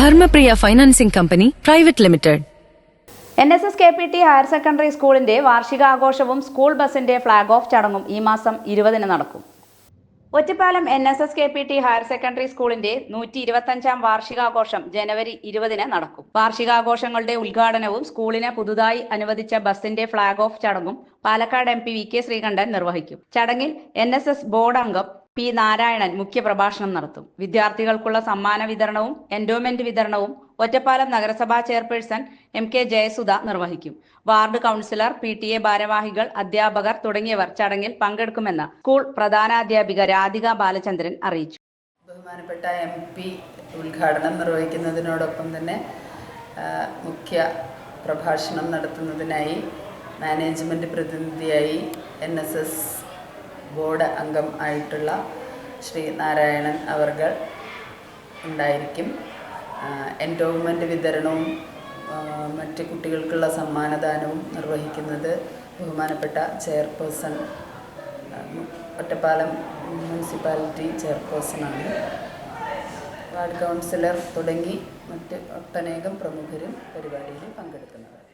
Dharmapriya financing company private limited. NSS KPT higher secondary സ്കൂളിന്റെ വാർഷികാഘോഷവും school ബസിന്റെ flag off ചടങ്ങും ഈ മാസം 20-ന് നടക്കും. Ottapalam NSS KPT higher secondary സ്കൂളിന്റെ 125-ാം വാർഷികാഘോഷം ജനുവരി 20-ന് നടക്കും. വാർഷികാഘോഷങ്ങളുടെ ഉദ്ഘാടനവും സ്കൂളിന് പുതുതായി അനുവദിച്ച ബസിന്റെ ഫ്ളാഗ് ഓഫ് ചടങ്ങും പാലക്കാട് MP VK ശ്രീകണ്ഠൻ നിർവഹിക്കും. ചടങ്ങിൽ NSS ബോർഡ് അംഗം P. നാരായണൻ മുഖ്യപ്രഭാഷണം നടത്തും. വിദ്യാർത്ഥികൾക്കുള്ള സമ്മാന വിതരണവും എൻഡോമെന്റ് വിതരണവും ഒറ്റപ്പാലം നഗരസഭാ ചെയർപേഴ്സൺ MK ജയസുധ നിർവഹിക്കും. വാർഡ് കൗൺസിലർ, PTA ഭാരവാഹികൾ, അധ്യാപകർ തുടങ്ങിയവർ ചടങ്ങിൽ പങ്കെടുക്കുമെന്ന് സ്കൂൾ പ്രധാനാധ്യാപിക രാധിക ബാലചന്ദ്രൻ അറിയിച്ചു. ബഹുമാനപ്പെട്ട MP ഉദ്ഘാടനം നിർവഹിക്കുന്നതിനോടൊപ്പം തന്നെ മുഖ്യ പ്രഭാഷണം നടത്തുന്നതിനായി മാനേജ്മെന്റ് പ്രതിനിധിയായി NSS ബോർഡ് അംഗം ആയിട്ടുള്ള ശ്രീ നാരായണൻ അവർകൾ ഉണ്ടായിരിക്കും. എൻഡോവ്മെൻ്റ് വിതരണവും മറ്റ് കുട്ടികൾക്കുള്ള സമ്മാനദാനവും നിർവഹിക്കുന്നത് ബഹുമാനപ്പെട്ട ചെയർപേഴ്സൺ, ഒറ്റപ്പാലം മുനിസിപ്പാലിറ്റി ചെയർപേഴ്സണാണ്. വാർഡ് കൗൺസിലർ തുടങ്ങി മറ്റ് ഒട്ടനേകം പ്രമുഖരും പരിപാടിയിൽ പങ്കെടുക്കുന്നവർ.